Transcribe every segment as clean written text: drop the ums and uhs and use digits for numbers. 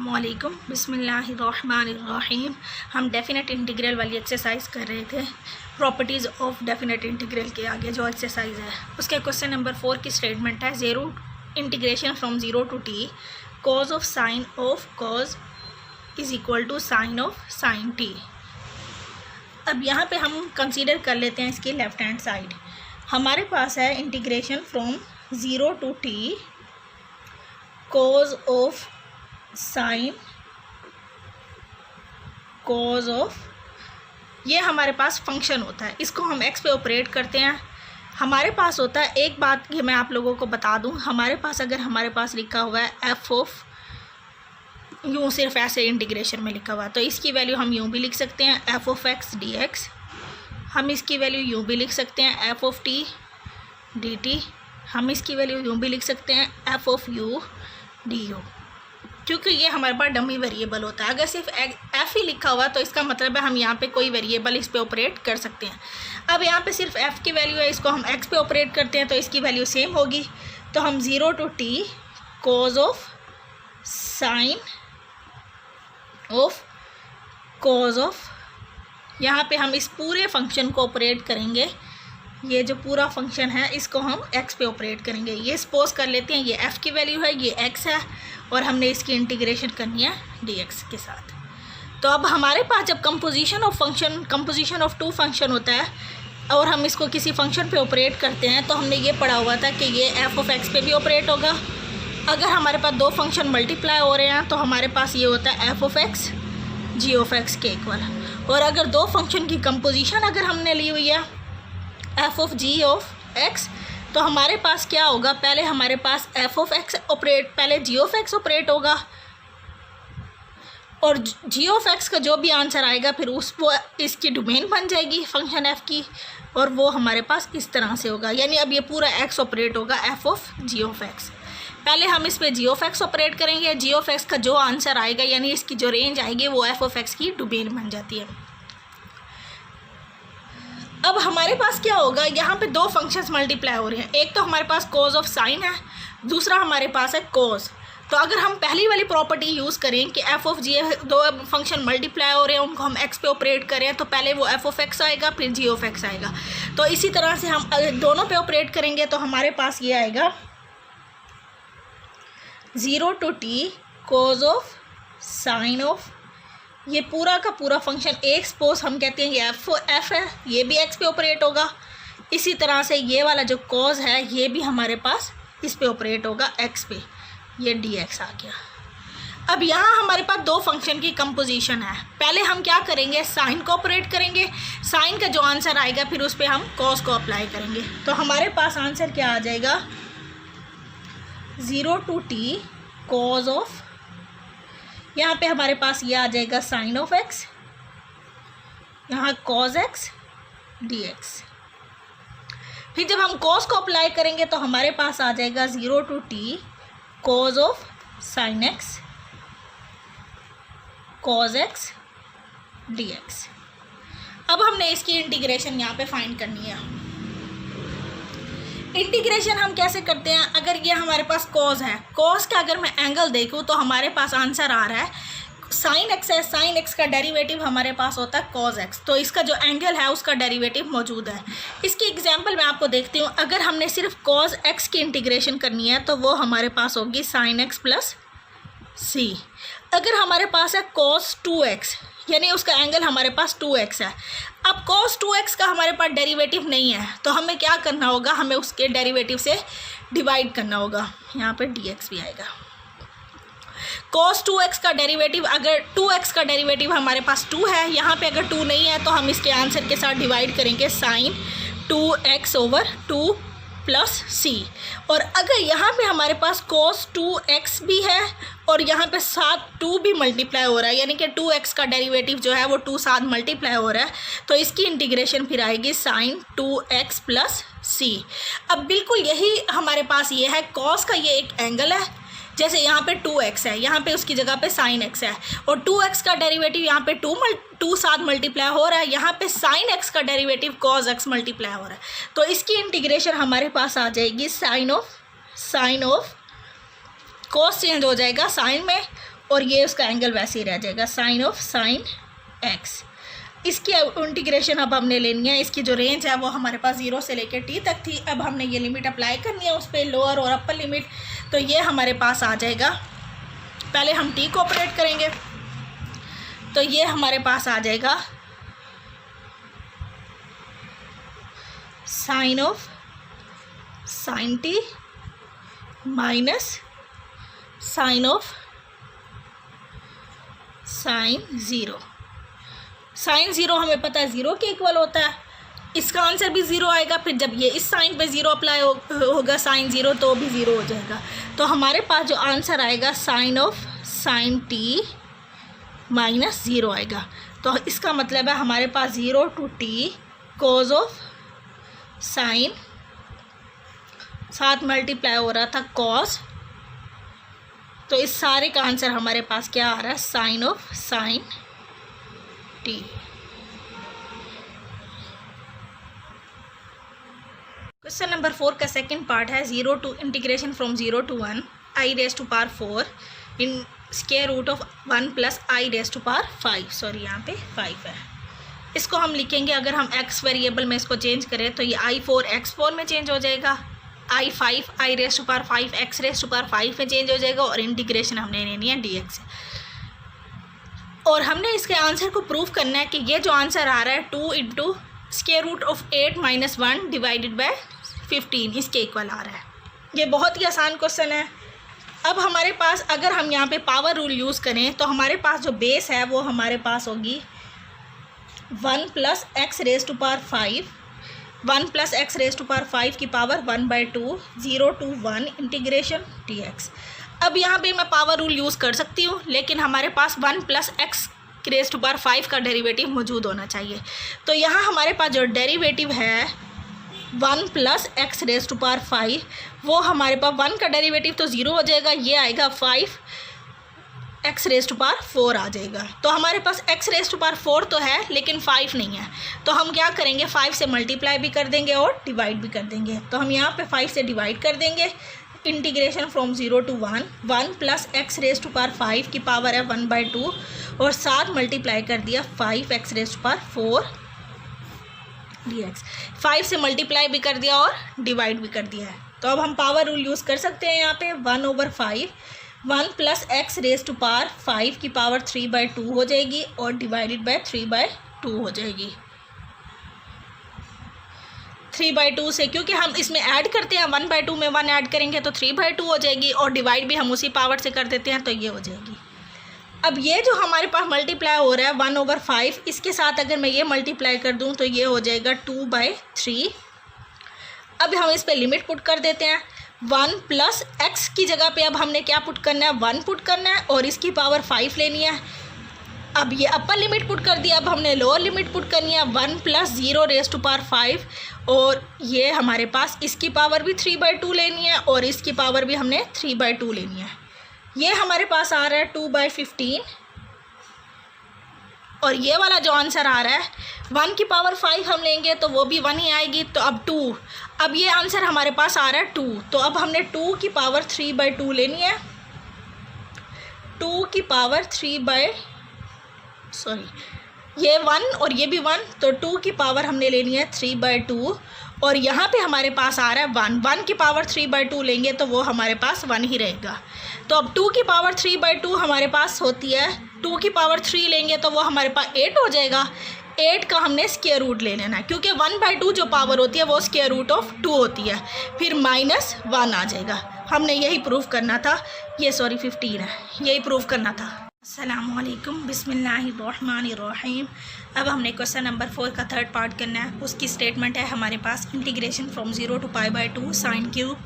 अस्सलामुअलैकुम बिस्मिल्लाहिर्रहमानिर्रहीम। हम डेफिनेट इंटीग्रल वाली एक्सरसाइज कर रहे थे, प्रॉपर्टीज़ ऑफ डेफिनेट इंटीग्रल के आगे जो एक्सरसाइज है उसके क्वेश्चन नंबर 4 की स्टेटमेंट है zero integration from zero to t cos of sine of cos is equal to sine of sine t. अब यहाँ पे हम कंसीडर कर लेते हैं इसकी लेफ़्ट हैंड साइड। हमारे पास है integration from zero to t cos of sine cos of, ये हमारे पास फंक्शन होता है, इसको हम एक्स पे ऑपरेट करते हैं। हमारे पास होता है, एक बात ये मैं आप लोगों को बता दूं, हमारे पास अगर हमारे पास लिखा हुआ है एफ ऑफ, यूँ सिर्फ ऐसे इंटीग्रेशन में लिखा हुआ है तो इसकी वैल्यू हम यूँ भी लिख सकते हैं F of x d x. हम इसकी वैल्यू यूँ भी लिख सकते हैं F of T D T. हम इसकी वैल्यू यूँ भी लिख सकते हैं F of U D you, क्योंकि ये हमारे पास डमी वेरिएबल होता है। अगर सिर्फ एफ ही लिखा हुआ तो इसका मतलब है हम यहाँ पे कोई वेरिएबल इस पे ऑपरेट कर सकते हैं। अब यहाँ पे सिर्फ एफ की वैल्यू है, इसको हम एक्स पे ऑपरेट करते हैं तो इसकी वैल्यू सेम होगी। तो हम zero to t cos of sine of cos of, यहाँ पे हम इस पूरे फंक्शन को ऑपरेट करेंगे। ये जो पूरा फंक्शन है इसको हम एक्स पे ऑपरेट करेंगे। ये सपोज कर लेते हैं ये एफ़ की वैल्यू है, ये एक्स है और हमने इसकी इंटीग्रेशन करनी है डी एक्स के साथ। तो अब हमारे पास जब कंपोजिशन ऑफ टू फंक्शन होता है और हम इसको किसी फंक्शन पे ऑपरेट करते हैं तो हमने ये पढ़ा हुआ था कि ये एफ ऑफ एक्स पे भी ऑपरेट होगा। अगर हमारे पास दो फंक्शन मल्टीप्लाई हो रहे हैं तो हमारे पास ये होता है f of x g of x के इक्वल। और अगर दो फंक्शन की कंपोजिशन अगर हमने ली हुई है f of g of x तो हमारे पास क्या होगा, पहले हमारे पास एफ ऑफ एक्स ऑपरेट, पहले जी ऑफ एक्स ऑपरेट होगा और जी ऑफ एक्स का जो भी आंसर आएगा फिर वो इसकी डोमेन बन जाएगी फंक्शन एफ की, और वो हमारे पास इस तरह से होगा। यानी अब ये पूरा एक्स ऑपरेट होगा f of g of x. पहले हम इस पर जी ऑफ एक्स ऑपरेट करेंगे, जी ऑफ एक्स का जो आंसर आएगा यानी इसकी जो रेंज आएगी वो एफ ऑफ एक्स की डोमेन बन जाती है। अब हमारे पास क्या होगा, यहाँ पे दो फंक्शंस मल्टीप्लाई हो रहे हैं, एक तो हमारे पास कॉज ऑफ साइन है, दूसरा हमारे पास है कॉज। तो अगर हम पहली वाली प्रॉपर्टी यूज़ करें कि एफ ऑफ जी, दो फंक्शन मल्टीप्लाई हो रहे हैं उनको हम एक्स पे ऑपरेट करें तो पहले वो एफ ऑफ एक्स आएगा फिर जी ऑफ एक्स आएगा। तो इसी तरह से हम दोनों पे ऑपरेट करेंगे तो हमारे पास ये आएगा zero to t cos of sine of, ये पूरा का पूरा फंक्शन एक सपोज हम कहते हैं ये एफ है, ये भी एक्स पे ऑपरेट होगा। इसी तरह से ये वाला जो कॉज है ये भी हमारे पास इस पे ऑपरेट होगा एक्स पे, ये डी एक्स आ गया। अब यहाँ हमारे पास दो फंक्शन की कंपोजिशन है, पहले हम क्या करेंगे साइन को ऑपरेट करेंगे, साइन का जो आंसर आएगा फिर उस पर हम कॉज को अप्लाई करेंगे। तो हमारे पास आंसर क्या आ जाएगा, zero to t cos of, यहाँ पे हमारे पास ये आ जाएगा साइन ऑफ एक्स, यहाँ कॉज एक्स डी एक्स। फिर जब हम कॉज को अप्लाई करेंगे तो हमारे पास आ जाएगा zero to t cos of sine x cos x d x. अब हमने इसकी इंटीग्रेशन यहाँ पे फाइंड करनी है। इंटीग्रेशन हम कैसे करते हैं, अगर ये हमारे पास कॉज है, कॉज का अगर मैं एंगल देखूँ तो हमारे पास आंसर आ रहा है साइन एक्स है, साइन एक्स का डेरिवेटिव हमारे पास होता है कॉज एक्स, तो इसका जो एंगल है उसका डेरिवेटिव मौजूद है। इसकी एग्जांपल मैं आपको देखती हूँ, अगर हमने सिर्फ कॉज एक्स की इंटीग्रेशन करनी है तो वो हमारे पास होगी साइन एक्स प्लस सी। अगर हमारे पास है कॉज टू एक्स यानी उसका एंगल हमारे पास 2x है, अब cos 2x का हमारे पास डेरिवेटिव नहीं है तो हमें क्या करना होगा, हमें उसके डेरिवेटिव से डिवाइड करना होगा, यहाँ पे dx भी आएगा। cos 2x का डेरिवेटिव, अगर 2x का डेरिवेटिव हमारे पास 2 है, यहाँ पे अगर 2 नहीं है तो हम इसके आंसर के साथ डिवाइड करेंगे साइन 2x ओवर 2 प्लस सी। और अगर यहाँ पे हमारे पास cos 2x भी है और यहाँ पे साथ 2 भी मल्टीप्लाई हो रहा है यानी कि 2x का डेरिवेटिव जो है वो 2 साथ मल्टीप्लाई हो रहा है तो इसकी इंटीग्रेशन फिर आएगी साइन 2x प्लस सी। अब बिल्कुल यही हमारे पास ये है, cos का ये एक एंगल है, जैसे यहाँ पे 2x है, यहाँ पे उसकी जगह पे sin x है और 2x का डेरिवेटिव यहाँ पे 2 साथ मल्टीप्लाई हो रहा है, यहाँ पे sin x का डेरिवेटिव cos x मल्टीप्लाई हो रहा है। तो इसकी इंटीग्रेशन हमारे पास आ जाएगी साइन ऑफ cos चेंज हो जाएगा साइन में और ये उसका एंगल वैसे ही रह जाएगा, साइन ऑफ साइन एक्स। इसकी इंटीग्रेशन अब हमने लेनी है। इसकी जो रेंज है वो हमारे पास 0 से लेकर t तक थी। अब हमने ये लिमिट अप्लाई करनी है उस पर, लोअर और अपर लिमिट। तो ये हमारे पास आ जाएगा, पहले हम t को ऑपरेट करेंगे तो ये हमारे पास आ जाएगा sine of sine t minus sine of sine 0। Sine 0 हमें पता है 0 के इक्वल होता है, इसका आंसर भी 0 आएगा। फिर जब ये इस साइन पे 0 अप्लाई होगा साइन 0 तो भी 0 हो जाएगा। तो हमारे पास जो आंसर आएगा sine of sine t minus 0 आएगा। तो इसका मतलब है हमारे पास 0 to t cos of sine, साथ मल्टीप्लाई हो रहा था कॉस। तो इस सारे का आंसर हमारे पास क्या आ रहा है, sine of sine t। Question number 4 का सेकंड पार्ट है 0 to integration from 0 to 1 i raise to power 4 in square root of 1 plus i raise to power 5। Sorry यहाँ पे 5 है। इसको हम लिखेंगे, अगर हम x वेरिएबल में इसको चेंज करें तो ये i4 x4 में चेंज हो जाएगा, i5 i raise to power 5 x raise to power 5 में चेंज हो जाएगा, और इंटीग्रेशन हमने लेनी है dx। और हमने इसके आंसर को प्रूव करना है कि ये जो आंसर आ रहा है 2 into square root of 8 minus 1 divided by 15 इसके इक्वल आ रहा है। ये बहुत ही आसान क्वेश्चन है। अब हमारे पास अगर हम यहाँ पे पावर रूल यूज़ करें तो हमारे पास जो बेस है वो हमारे पास होगी 1 plus x raise to power 5, 1 plus x raise to power 5 की पावर 1/2 0 to 1 इंटीग्रेशन dx। अब यहाँ पे मैं पावर रूल यूज़ कर सकती हूँ, लेकिन हमारे पास 1 plus x raise to power 5 का डेरिवेटिव मौजूद होना चाहिए। तो यहाँ हमारे पास जो डेरिवेटिव है 1 plus x raise to power 5, वो हमारे पास 1 का डेरिवेटिव तो 0 हो जाएगा, ये आएगा 5 एक्स रेज़ टू पावर 4 आ जाएगा। तो हमारे पास एक्स रेज़ टू पावर 4 तो है लेकिन 5 नहीं है। तो हम क्या करेंगे, 5 से मल्टीप्लाई भी कर देंगे और डिवाइड भी कर देंगे। तो हम यहाँ पे 5 से डिवाइड कर देंगे, integration from 0 to 1, 1 plus x raise to power 5 की पावर है 1/2 और साथ मल्टीप्लाई कर दिया 5 x raise to power 4 dx। 5 से मल्टीप्लाई भी कर दिया और डिवाइड भी कर दिया है। तो अब हम पावर रूल यूज़ कर सकते हैं। यहाँ पे 1/5 1 plus x raise to power 5 की पावर 3/2 हो जाएगी और डिवाइडेड बाय 3/2 हो जाएगी। 3/2 से, क्योंकि हम इसमें ऐड करते हैं 1/2 में 1 ऐड करेंगे तो 3/2 हो जाएगी, और डिवाइड भी हम उसी पावर से कर देते हैं तो ये हो जाएगी। अब ये जो हमारे पास मल्टीप्लाई हो रहा है 1/5, इसके साथ अगर मैं ये मल्टीप्लाई कर दूं तो ये हो जाएगा 2/3। अब हम इस पे लिमिट पुट कर देते हैं। 1 प्लस एक्स की जगह पे अब हमने क्या पुट करना है, 1 पुट करना है और इसकी पावर 5 लेनी है। अब ये अपर लिमिट पुट कर दिया, अब हमने लोअर लिमिट पुट करनी है 1 प्लस 0 रेज़ टू पावर 5, और ये हमारे पास इसकी पावर भी 3/2 लेनी है और इसकी पावर भी हमने 3/2 लेनी है। ये हमारे पास आ रहा है 2/15, और ये वाला जो आंसर आ रहा है 1 की पावर 5 हम लेंगे तो वो भी 1 ही आएगी। तो अब 2, अब ये आंसर हमारे पास आ रहा है 2, तो अब हमने 2 की पावर 3/2 लेनी है। 2 की पावर ये 1 और ये भी 1, तो 2 की पावर हमने लेनी है 3/2, और यहाँ पे हमारे पास आ रहा है 1 की पावर 3/2 लेंगे तो वो हमारे पास 1 ही रहेगा। तो अब 2 की पावर 3/2 हमारे पास होती है, 2 की पावर 3 लेंगे तो वो हमारे पास 8 हो जाएगा। 8 का हमने स्क्वायर रूट ले लेना है, क्योंकि 1/2 जो पावर होती है वो स्क्वायर रूट ऑफ 2 होती है, फिर -1 आ जाएगा। हमने यही प्रूफ करना था, ये 15 है, यही प्रूफ करना था। अस्सलामुअलैकुम, बिस्मिल्लाहिर्रहमानिर्रहीम। अब हमने क्वेश्चन नंबर 4 का थर्ड पार्ट करना है। उसकी स्टेटमेंट है हमारे पास integration from 0 to π/2 sine cube.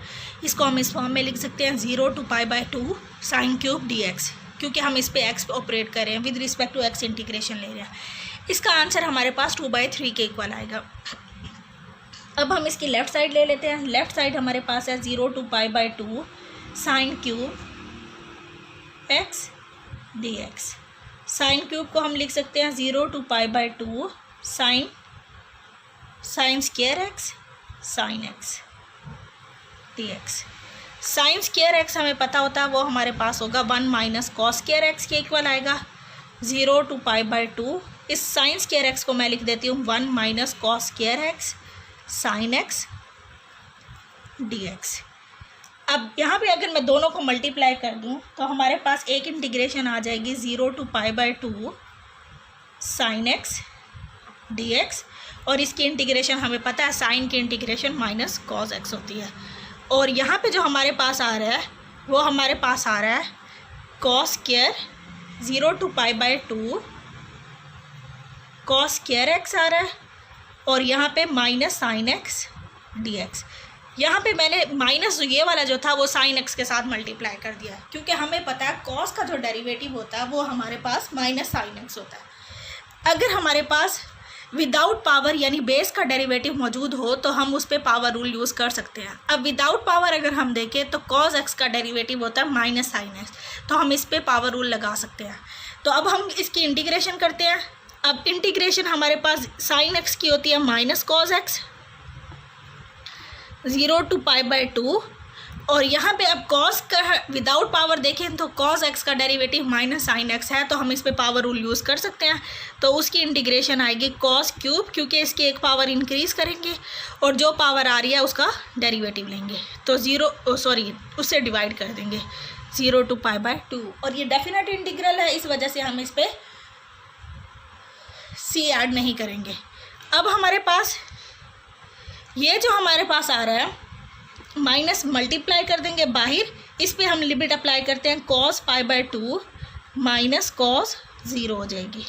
इसको हम इस फॉर्म में लिख सकते हैं 0 to π/2 साइन क्यूब dx, क्योंकि हम इस पे x ऑपरेट कर रहे हैं, with respect to x integration ले रहे हैं। इसका आंसर हमारे पास 2/3 के इक्वल आएगा। अब हम इसकी लेफ़्ट साइड ले लेते हैं। लेफ़्ट साइड हमारे पास है 0 to π/2 sine cube x dx। Sine cube को हम लिख सकते हैं 0 to π/2 sine square x sine x dx। Sine square x हमें पता होता है, वो हमारे पास होगा 1 माइनस कॉस स्क्वायर एक्स के इक्वल आएगा 0 to π/2। इस साइन स्क्वायर एक्स को मैं लिख देती हूँ 1 minus cos square x sine x dx। अब यहाँ पे अगर मैं दोनों को मल्टीप्लाई कर दूँ तो हमारे पास एक इंटीग्रेशन आ जाएगी 0 to π/2 साइन एक्स dx, और इसकी इंटीग्रेशन हमें पता है साइन की इंटीग्रेशन माइनस कॉस एक्स होती है। और यहाँ पे जो हमारे पास आ रहा है वो हमारे पास आ रहा है cos square 0 to π/2 cos square x आ रहा है, और यहाँ पे माइनस साइन एक्स dx। यहाँ पे मैंने माइनस ये वाला जो था वो साइन एक्स के साथ मल्टीप्लाई कर दिया है, क्योंकि हमें पता है कॉस का जो डेरिवेटिव होता है वो हमारे पास माइनस साइन एक्स होता है। अगर हमारे पास विदाउट पावर यानी बेस का डेरिवेटिव मौजूद हो तो हम उस पर पावर रूल यूज़ कर सकते हैं। अब विदाउट पावर अगर हम देखें तो कॉस एक्स का डेरिवेटिव होता है माइनस साइन एक्स, तो हम इस पर पावर रूल लगा सकते हैं। तो अब हम इसकी इंटीग्रेशन करते हैं। अब इंटीग्रेशन हमारे पास साइन एक्स की होती है माइनस कॉस एक्स 0 to π/2, और यहाँ पे अब कॉस का विदाउट पावर देखें तो कॉस एक्स का डेरिवेटिव माइनस साइन एक्स है, तो हम इस पे पावर रूल यूज़ कर सकते हैं। तो उसकी इंटीग्रेशन आएगी कॉस क्यूब, क्योंकि इसकी एक पावर इंक्रीज़ करेंगे और जो पावर आ रही है उसका डेरिवेटिव लेंगे, तो उससे डिवाइड कर देंगे 0 to π/2। और ये डेफिनेट इंटीग्रल है, इस वजह से हम इस पर सी ऐड नहीं करेंगे। अब हमारे पास ये जो हमारे पास आ रहा है माइनस मल्टीप्लाई कर देंगे बाहर, इस पे हम लिमिट अप्लाई करते हैं कॉस π/2 माइनस कॉस 0 हो जाएगी।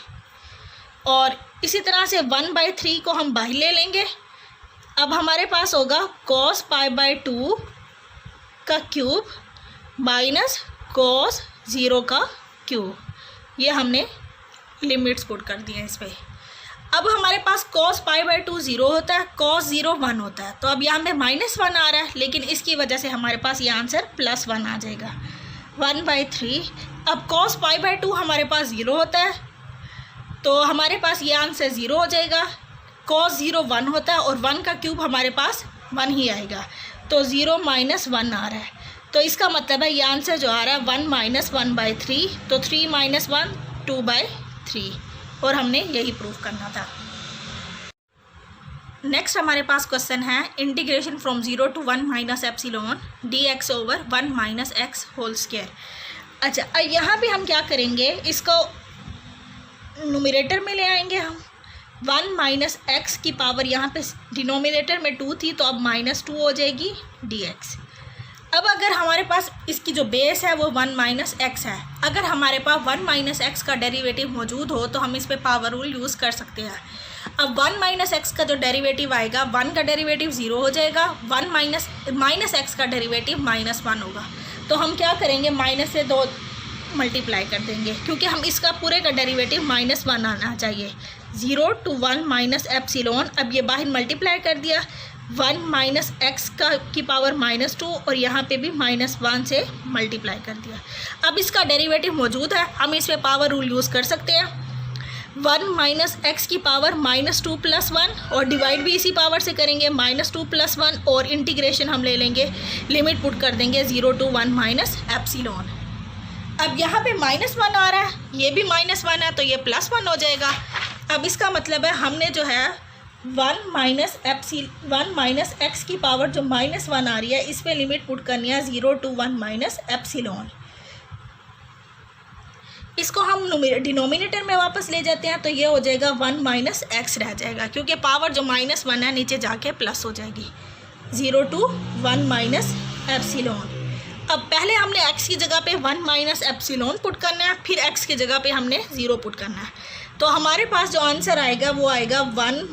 और इसी तरह से 1/3 को हम बाहर ले लेंगे। अब हमारे पास होगा कॉस π/2 का क्यूब माइनस कॉस 0 का क्यूब। ये हमने लिमिट्स पुट कर दिए इस पर। अब हमारे पास cos π/2 0 होता है, cos 0 1 होता है, तो अब यहाँ पे -1 आ रहा है, लेकिन इसकी वजह से हमारे पास ये आंसर +1 आ जाएगा 1/3। अब cos π/2 हमारे पास 0 होता है, तो हमारे पास ये आंसर 0 हो जाएगा। cos 0 1 होता है और 1 का क्यूब हमारे पास 1 ही आएगा, तो 0 - 1 आ रहा है। तो इसका मतलब है ये आंसर जो आ रहा है 1 - 1/3, तो 3 - 1 2/3, और हमने यही प्रूफ करना था। नेक्स्ट हमारे पास क्वेश्चन है integration from 0 to 1 minus epsilon dx over 1 minus x whole square. अच्छा, यहाँ पे हम क्या करेंगे, इसको न्यूमरेटर में ले आएंगे हम। 1 माइनस एक्स की पावर यहाँ पे डिनोमिनेटर में 2 थी, तो अब -2 हो जाएगी dx। अब अगर हमारे पास इसकी जो बेस है वो 1 माइनस एक्स है, अगर हमारे पास 1 माइनस एक्स का डेरिवेटिव मौजूद हो तो हम इस पे पावर रूल यूज़ कर सकते हैं। अब 1 माइनस एक्स का जो डेरिवेटिव आएगा, 1 का डेरिवेटिव 0 हो जाएगा, 1 माइनस एक्स का डेरिवेटिव -1 होगा। तो हम क्या करेंगे, माइनस से 2 मल्टीप्लाई कर देंगे, क्योंकि हम इसका पूरे का डेरिवेटिव -1 आना चाहिए। 0 to 1 माइनस एप्सिलॉन, अब ये बाहर मल्टीप्लाई कर दिया, 1 माइनस एक्स की पावर -2, और यहाँ पे भी -1 से मल्टीप्लाई कर दिया। अब इसका डेरिवेटिव मौजूद है, हम इस पे पावर रूल यूज़ कर सकते हैं। 1 माइनस एक्स की पावर -2 + 1, और डिवाइड भी इसी पावर से करेंगे -2 + 1, और इंटीग्रेशन हम ले लेंगे, लिमिट पुट कर देंगे 0 to 1 माइनस एप्सिलॉन। अब यहाँ पे -1 आ रहा है, ये भी -1 है, तो ये +1 हो जाएगा। अब इसका मतलब है हमने जो है 1 माइनस एक्स की पावर जो -1 आ रही है, इस पे लिमिट पुट करनी है 0 to 1 माइनस एप्सिलॉन। इसको हम डिनोमिनेटर में वापस ले जाते हैं, तो ये हो जाएगा 1 माइनस एक्स रह जाएगा, क्योंकि पावर जो -1 है नीचे जाके प्लस हो जाएगी 0 to 1 माइनस एप्सिलॉन। अब पहले हमने x की जगह पे 1 माइनस एप्सिलॉन पुट करना है, फिर x की जगह पे हमने 0 पुट करना है। तो हमारे पास जो आंसर आएगा वो आएगा 1/1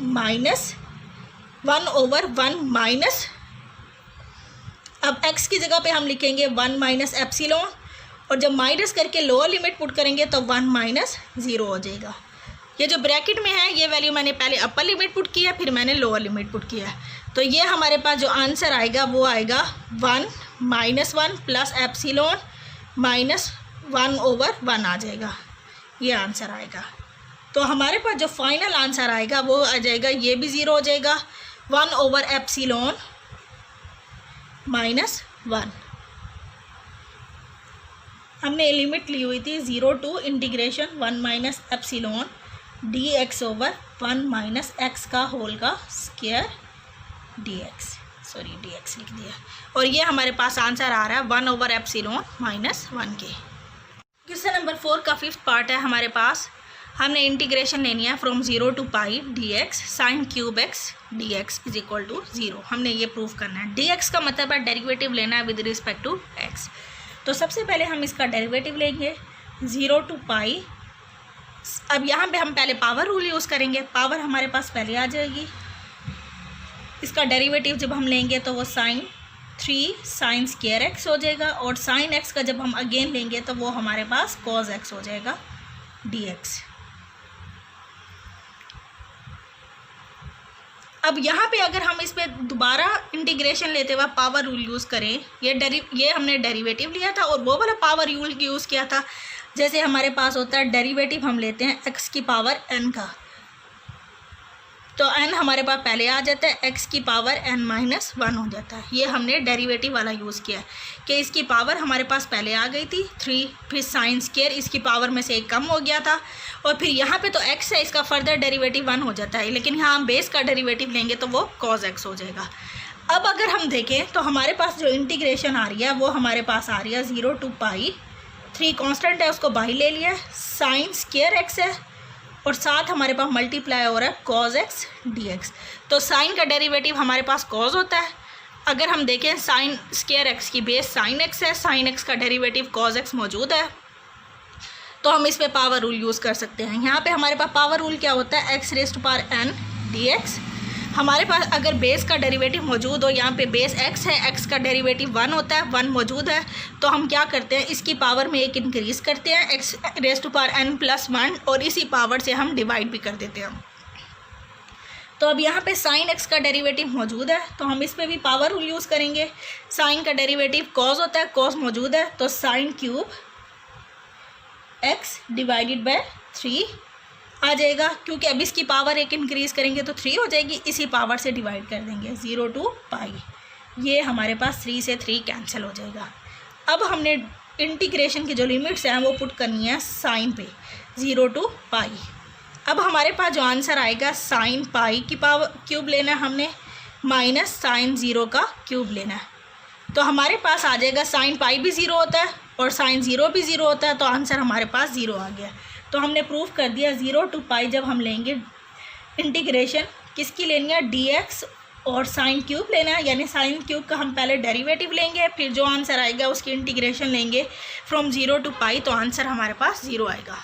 माइनस, अब x की जगह पे हम लिखेंगे 1 माइनस एप्सिलॉन, और जब माइनस करके लोअर लिमिट पुट करेंगे तो 1 - 0 हो जाएगा। ये जो ब्रैकेट में है ये वैल्यू मैंने पहले अपर लिमिट पुट किया, फिर मैंने लोअर लिमिट पुट किया, तो ये हमारे पास जो आंसर आएगा वो आएगा 1 - 1 प्लस एप्सिलॉन -1/1 आ जाएगा, ये आंसर आएगा। तो हमारे पास जो फाइनल आंसर आएगा वो आ जाएगा, ये भी 0 हो जाएगा, 1/एप्सिलॉन -1। हमने लिमिट ली हुई थी 0 to integration 1 minus epsilon dx over 1 minus x का होल का स्क्वायर dx, सॉरी dx लिख दिया। और ये हमारे पास आंसर आ रहा है 1 ओवर एप्सिलॉन माइनस 1 के। क्वेश्चन नंबर 4 का 5th पार्ट है हमारे पास। हमने इंटीग्रेशन लेनी है from 0 to pi dx sine cube x dx is equal to 0। हमने ये प्रूव करना है। dx का मतलब है डेरिवेटिव लेना है विद रिस्पेक्ट टू x। तो सबसे पहले हम इसका डेरिवेटिव लेंगे 0 टू पाई। अब यहाँ पे हम पहले पावर रूल यूज़ करेंगे, पावर हमारे पास पहले आ जाएगी। इसका डेरिवेटिव जब हम लेंगे तो वो साइन 3 साइन स्क्वायर x हो जाएगा, और साइन x का जब हम अगेन लेंगे तो वो हमारे पास कॉज x हो जाएगा dx। अब यहाँ पे अगर हम इस पे दोबारा इंटीग्रेशन लेते हुए पावर रूल यूज़ करें, ये हमने डेरिवेटिव लिया था और वो वाला पावर रूल यूज़ किया था। जैसे हमारे पास होता है डेरिवेटिव हम लेते हैं x की पावर n का, तो n हमारे पास पहले आ जाता है, x की पावर n माइनस 1 हो जाता है। ये हमने डेरिवेटिव वाला यूज़ किया कि इसकी पावर हमारे पास पहले आ गई थी 3, फिर साइन स्क्वायर इसकी पावर में से एक कम हो गया था, और फिर यहाँ पे तो x है, इसका फर्दर डेरिवेटिव 1 हो जाता है, लेकिन यहाँ हम बेस का डेरिवेटिव लेंगे तो वो cos x हो जाएगा। अब अगर हम देखें तो हमारे पास जो इंटीग्रेशन आ रही है वो हमारे पास आ रही है 0 टू पाई, 3 कॉन्स्टेंट है उसको बाई ले लिया, साइन स्क्वायर x है, और साथ हमारे पास मल्टीप्लाई हो रहा है cos x dx। तो साइन का डेरिवेटिव हमारे पास cos होता है। अगर हम देखें साइन स्क्वायर x की बेस साइन x है, साइन x का डेरिवेटिव cos x मौजूद है, तो हम इस पे पावर रूल यूज़ कर सकते हैं। यहाँ पे हमारे पास पावर रूल क्या होता है, x raise to power n dx। हमारे पास अगर बेस का डेरिवेटिव मौजूद हो, यहाँ पे बेस x है, x का डेरिवेटिव 1 होता है, 1 मौजूद है, तो हम क्या करते हैं, इसकी पावर में एक इंक्रीज़ करते हैं x raise to power n plus 1, और इसी पावर से हम डिवाइड भी कर देते हैं। तो अब यहाँ पे साइन x का डेरिवेटिव मौजूद है, तो हम इस पर भी पावर रूल यूज़ करेंगे। साइन का डेरिवेटिव cos होता है, cos मौजूद है, तो sign cube x divided by 3 आ जाएगा, क्योंकि अब इसकी पावर एक इंक्रीज़ करेंगे तो 3 हो जाएगी, इसी पावर से डिवाइड कर देंगे 0 टू पाई। ये हमारे पास 3 से 3 कैंसिल हो जाएगा। अब हमने इंटीग्रेशन की जो लिमिट्स हैं वो पुट करनी है साइन पे 0 टू पाई। अब हमारे पास जो आंसर आएगा साइन पाई की पावर क्यूब लेना है हमने, माइनस साइन 0 का क्यूब लेना है, तो हमारे पास आ जाएगा साइन पाई भी 0 होता है और साइन 0 भी 0 होता है, तो आंसर हमारे पास 0 आ गया। तो हमने प्रूव कर दिया 0 टू पाई जब हम लेंगे इंटीग्रेशन किसकी लेनी है, dx और साइन क्यूब लेना है, यानी साइन क्यूब का हम पहले डेरिवेटिव लेंगे, फिर जो आंसर आएगा उसकी इंटीग्रेशन लेंगे फ्रॉम 0 टू पाई, तो आंसर हमारे पास 0 आएगा।